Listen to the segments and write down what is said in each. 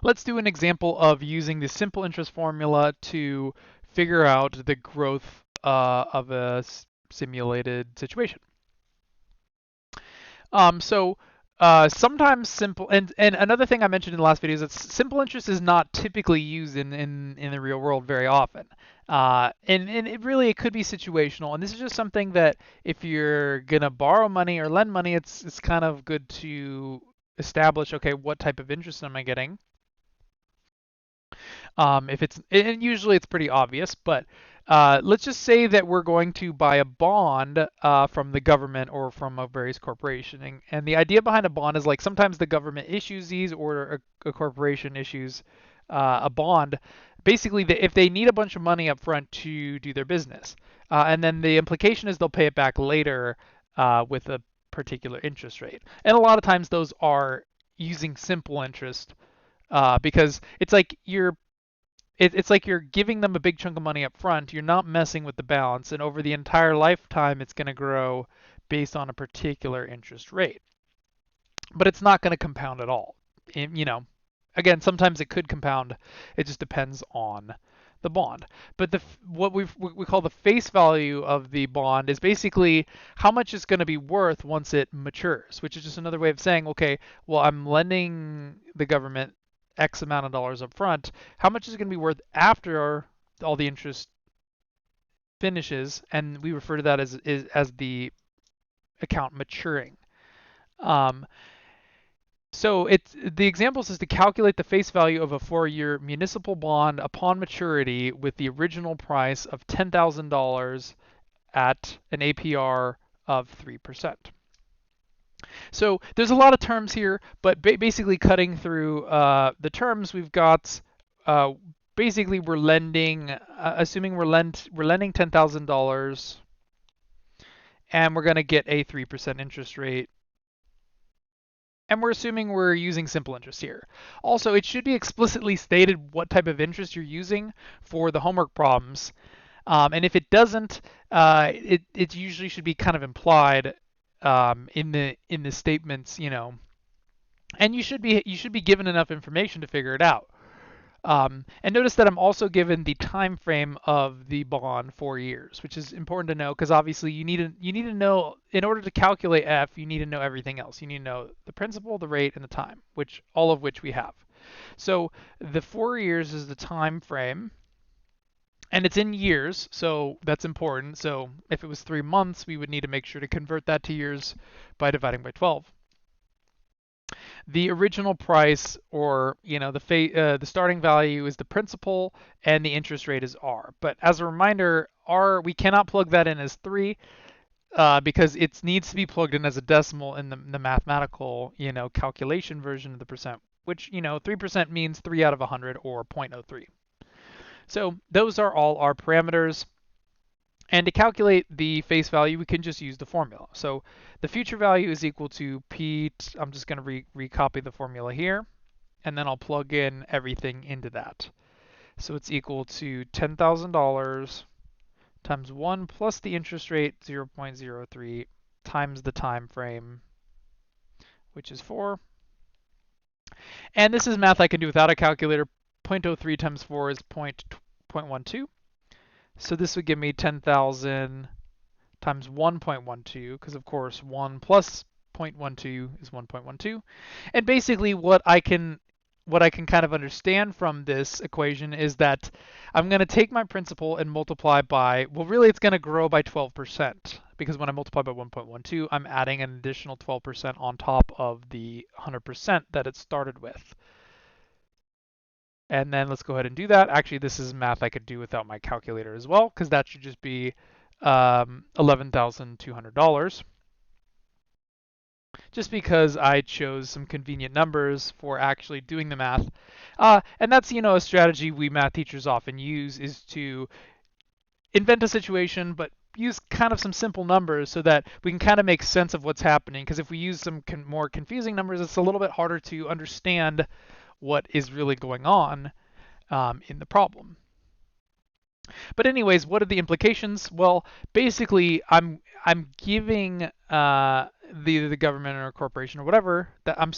Let's do an example of using the simple interest formula to figure out the growth of a simulated situation. So sometimes simple and another thing I mentioned in the last video is that simple interest is not typically used in the real world very often. And it really it could be situational. And this is just something that if you're gonna borrow money or lend money, it's kind of good to establish, okay, what type of interest am I getting? If it's and usually it's pretty obvious, but let's just say that we're going to buy a bond from the government or from a various corporation, and the idea behind a bond is like sometimes the government issues these or a corporation issues a bond. Basically, if they need a bunch of money up front to do their business, and then the implication is they'll pay it back later with a particular interest rate, and a lot of times those are using simple interest because it's like you're giving them a big chunk of money up front. You're not messing with the balance, and over the entire lifetime, it's going to grow based on a particular interest rate. But it's not going to compound at all. Again, sometimes it could compound. It just depends on the bond. But what we call the face value of the bond is basically how much it's going to be worth once it matures, which is just another way of saying, okay, well, I'm lending the government X amount of dollars up front. How much is it going to be worth after all the interest finishes? And we refer to that as the account maturing. Um, so the example says to calculate the face value of a 4-year municipal bond upon maturity with the original price of $10,000 at an APR of 3%. So there's a lot of terms here, but basically cutting through the terms, we've got uh, basically we're lending, assuming we're lending $10,000, and we're going to get a 3% interest rate. And we're assuming we're using simple interest here. Also, it should be explicitly stated what type of interest you're using for the homework problems. And if it doesn't, it usually should be kind of implied in the statements. And you should be given enough information to figure it out. And notice that I'm also given the time frame of the bond, 4 years, which is important to know because obviously you need to know in order to calculate F, you need to know everything else. You need to know the principal, the rate, and the time, which all of which we have. So the 4 years is the time frame, and it's in years, so that's important. So if it was 3 months, we would need to make sure to convert that to years by dividing by 12. The original price, or the starting value, is the principal, and the interest rate is R. But as a reminder, R, we cannot plug that in as 3 because it needs to be plugged in as a decimal in the mathematical calculation version of the percent, which 3% means 3 out of 100 or 0.03. So those are all our parameters. And to calculate the face value, we can just use the formula. So the future value is equal to P, I'm just going to recopy the formula here, and then I'll plug in everything into that. So it's equal to $10,000 times 1 plus the interest rate, 0.03, times the time frame, which is 4. And this is math I can do without a calculator. 0.03 times 4 is 0.12. So this would give me 10,000 times 1.12, because of course 1 plus 0.12 is 1.12. And basically what I can kind of understand from this equation is that I'm going to take my principal and multiply by, well, really it's going to grow by 12%, because when I multiply by 1.12, I'm adding an additional 12% on top of the 100% that it started with. And then let's go ahead and do that. Actually, this is math I could do without my calculator as well, because that should just be $11,200. Just because I chose some convenient numbers for actually doing the math. And that's, a strategy we math teachers often use, is to invent a situation, but use kind of some simple numbers so that we can kind of make sense of what's happening. Because if we use some more confusing numbers, it's a little bit harder to understand what is really going on in the problem. But anyways, what are the implications? Well, basically, I'm giving the government or a corporation or whatever, that I'm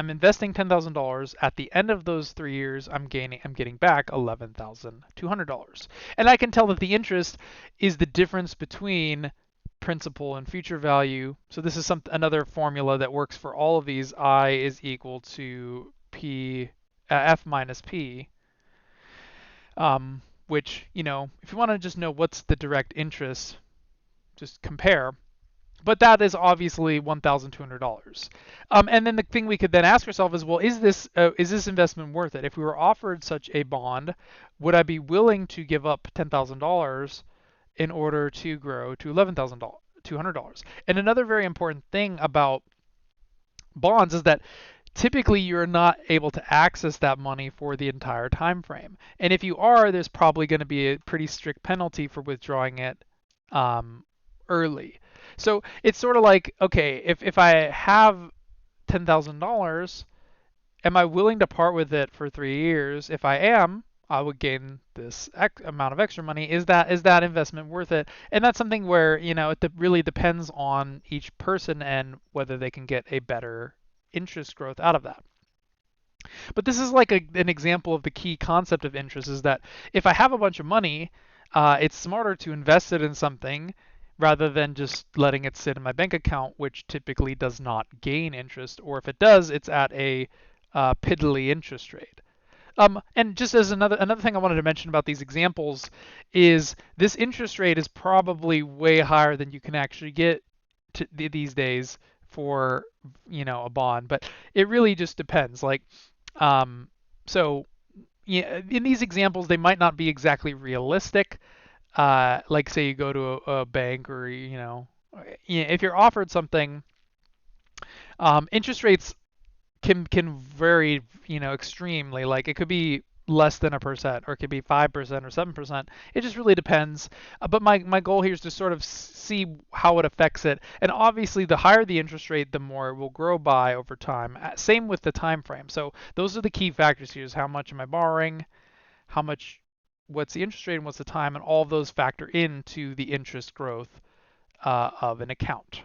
investing $10,000. At the end of those 3 years, I'm getting back $11,200, and I can tell that the interest is the difference between principal and future value. So this is another formula that works for all of these. I is equal to P F minus P, which, if you want to just know what's the direct interest, just compare. But that is obviously $1,200. And then the thing we could then ask ourselves is, well, is this investment worth it? If we were offered such a bond, would I be willing to give up $10,000 in order to grow to $11,200? And another very important thing about bonds is that typically you're not able to access that money for the entire time frame. And if you are, there's probably going to be a pretty strict penalty for withdrawing it early. So it's sort of like, okay, if I have $10,000, am I willing to part with it for 3 years? If I am, I would gain this amount of extra money. Is that investment worth it? And that's something where, it really depends on each person and whether they can get a better interest growth out of that. But this is like an example of the key concept of interest, is that if I have a bunch of money, it's smarter to invest it in something rather than just letting it sit in my bank account, which typically does not gain interest, or if it does, it's at a piddly interest rate. And just as another thing I wanted to mention about these examples is this interest rate is probably way higher than you can actually get these days for a bond, but it really just depends. Like, so yeah, in these examples, they might not be exactly realistic. Like say you go to a bank, or if you're offered something, interest rates can vary, extremely. Like it could be less than 1%, or it could be 5% or 7%. It just really depends. But my goal here is to sort of see how it affects it. And obviously, the higher the interest rate, the more it will grow by over time. Same with the time frame. So those are the key factors here: is how much am I borrowing, what's the interest rate, and what's the time, and all of those factor into the interest growth of an account.